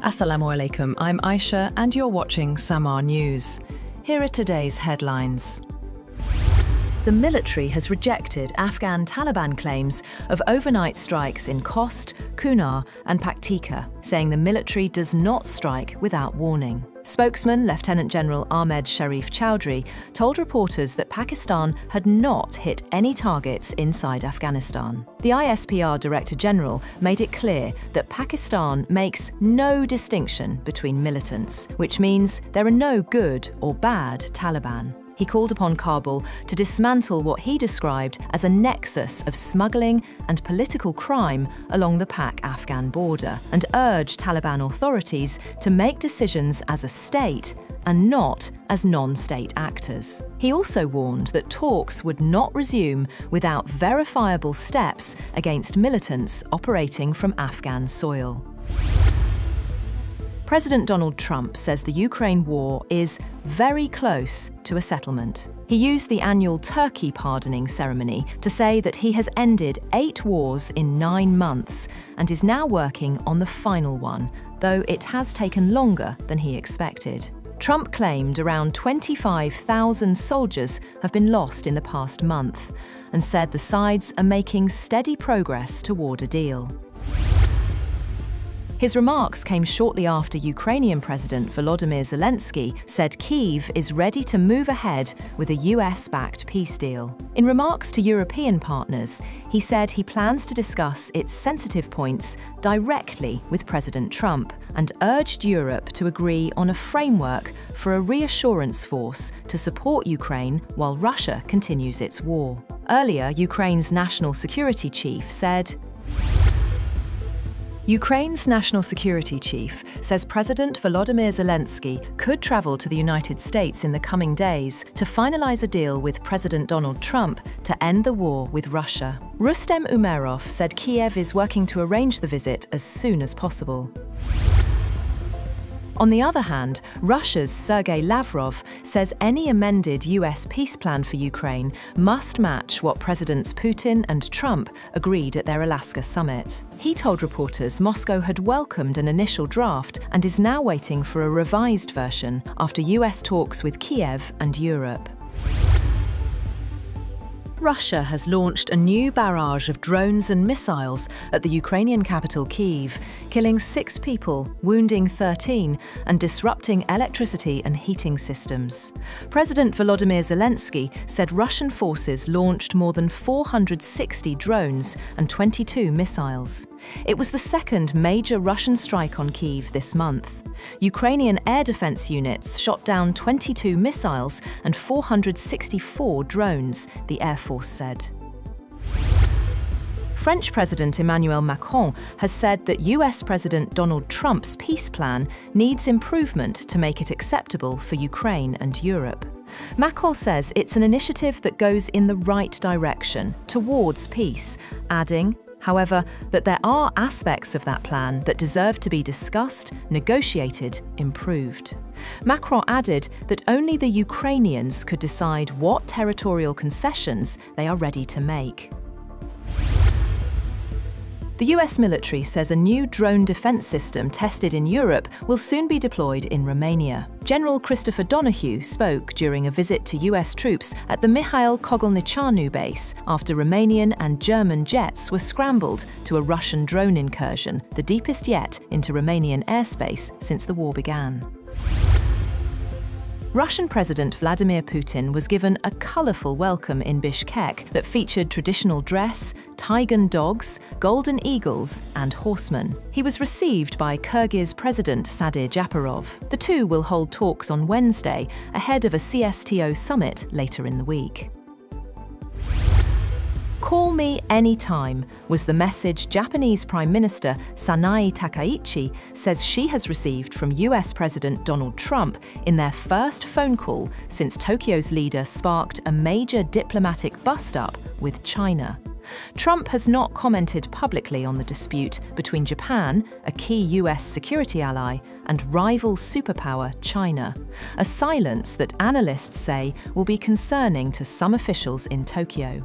Assalamu alaikum, I'm Aisha and you're watching Samar News. Here are today's headlines. The military has rejected Afghan Taliban claims of overnight strikes in Khost, Kunar and Paktika, saying the military does not strike without warning. Spokesman Lieutenant General Ahmed Sharif Chaudhry told reporters that Pakistan had not hit any targets inside Afghanistan. The ISPR Director General made it clear that Pakistan makes no distinction between militants, which means there are no good or bad Taliban. He called upon Kabul to dismantle what he described as a nexus of smuggling and political crime along the Pak-Afghan border and urged Taliban authorities to make decisions as a state and not as non-state actors. He also warned that talks would not resume without verifiable steps against militants operating from Afghan soil. President Donald Trump says the Ukraine war is very close to a settlement. He used the annual Turkey pardoning ceremony to say that he has ended 8 wars in 9 months and is now working on the final one, though it has taken longer than he expected. Trump claimed around 25,000 soldiers have been lost in the past month and said the sides are making steady progress toward a deal. His remarks came shortly after Ukrainian President Volodymyr Zelenskyy said Kyiv is ready to move ahead with a US-backed peace deal. In remarks to European partners, he said he plans to discuss its sensitive points directly with President Trump and urged Europe to agree on a framework for a reassurance force to support Ukraine while Russia continues its war. Earlier, Ukraine's national security chief said, Ukraine's national security chief says President Volodymyr Zelenskyy could travel to the United States in the coming days to finalize a deal with President Donald Trump to end the war with Russia. Rustem Umerov said Kyiv is working to arrange the visit as soon as possible. On the other hand, Russia's Sergei Lavrov says any amended US peace plan for Ukraine must match what Presidents Putin and Trump agreed at their Alaska summit. He told reporters Moscow had welcomed an initial draft and is now waiting for a revised version after US talks with Kyiv and Europe. Russia has launched a new barrage of drones and missiles at the Ukrainian capital Kyiv, killing 6 people, wounding 13, and disrupting electricity and heating systems. President Volodymyr Zelenskyy said Russian forces launched more than 460 drones and 22 missiles. It was the second major Russian strike on Kyiv this month. Ukrainian air defense units shot down 22 missiles and 464 drones, the Air Force said. French President Emmanuel Macron has said that US President Donald Trump's peace plan needs improvement to make it acceptable for Ukraine and Europe. Macron says it's an initiative that goes in the right direction, towards peace, adding, however, that there are aspects of that plan that deserve to be discussed, negotiated, improved. Macron added that only the Ukrainians could decide what territorial concessions they are ready to make. The US military says a new drone defense system tested in Europe will soon be deployed in Romania. General Christopher Donahue spoke during a visit to US troops at the Mihail Kogolniceanu base after Romanian and German jets were scrambled to a Russian drone incursion, the deepest yet into Romanian airspace since the war began. Russian President Vladimir Putin was given a colourful welcome in Bishkek that featured traditional dress, Taigan dogs, golden eagles and horsemen. He was received by Kyrgyz President Sadir Japarov. The two will hold talks on Wednesday ahead of a CSTO summit later in the week. Call me anytime was the message Japanese Prime Minister Sanae Takaichi says she has received from US President Donald Trump in their first phone call since Tokyo's leader sparked a major diplomatic bust-up with China. Trump has not commented publicly on the dispute between Japan, a key US security ally, and rival superpower China, a silence that analysts say will be concerning to some officials in Tokyo.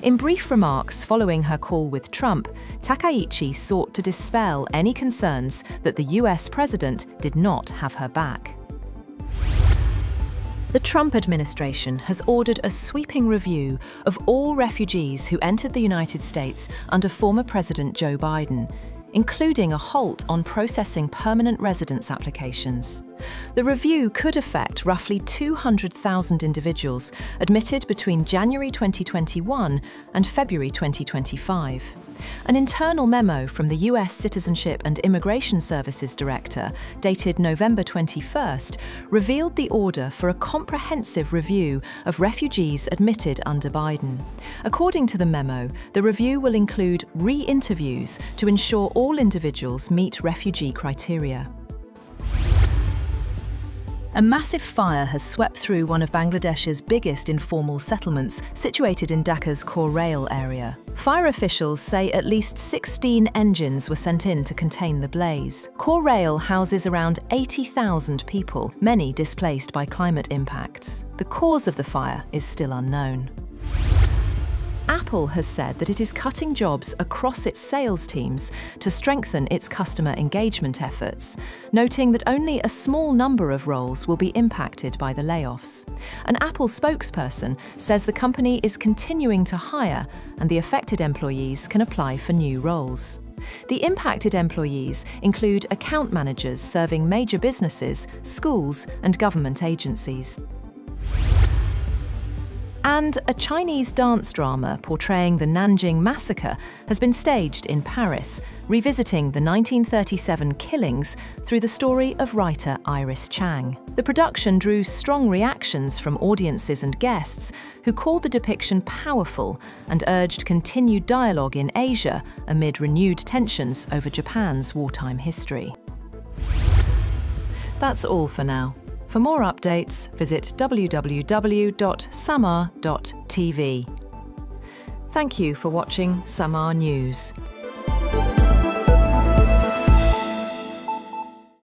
In brief remarks following her call with Trump, Takaichi sought to dispel any concerns that the US president did not have her back. The Trump administration has ordered a sweeping review of all refugees who entered the United States under former President Joe Biden, including a halt on processing permanent residence applications. The review could affect roughly 200,000 individuals admitted between January 2021 and February 2025. An internal memo from the US Citizenship and Immigration Services Director, dated November 21st, revealed the order for a comprehensive review of refugees admitted under Biden. According to the memo, the review will include re-interviews to ensure all individuals meet refugee criteria. A massive fire has swept through one of Bangladesh's biggest informal settlements, situated in Dhaka's Khorail area. Fire officials say at least 16 engines were sent in to contain the blaze. Khorail houses around 80,000 people, many displaced by climate impacts. The cause of the fire is still unknown. Apple has said that it is cutting jobs across its sales teams to strengthen its customer engagement efforts, noting that only a small number of roles will be impacted by the layoffs. An Apple spokesperson says the company is continuing to hire and the affected employees can apply for new roles. The impacted employees include account managers serving major businesses, schools, and government agencies. And a Chinese dance drama portraying the Nanjing massacre has been staged in Paris, revisiting the 1937 killings through the story of writer Iris Chang. The production drew strong reactions from audiences and guests who called the depiction powerful and urged continued dialogue in Asia amid renewed tensions over Japan's wartime history. That's all for now. For more updates, visit www.samar.tv. Thank you for watching Samar News.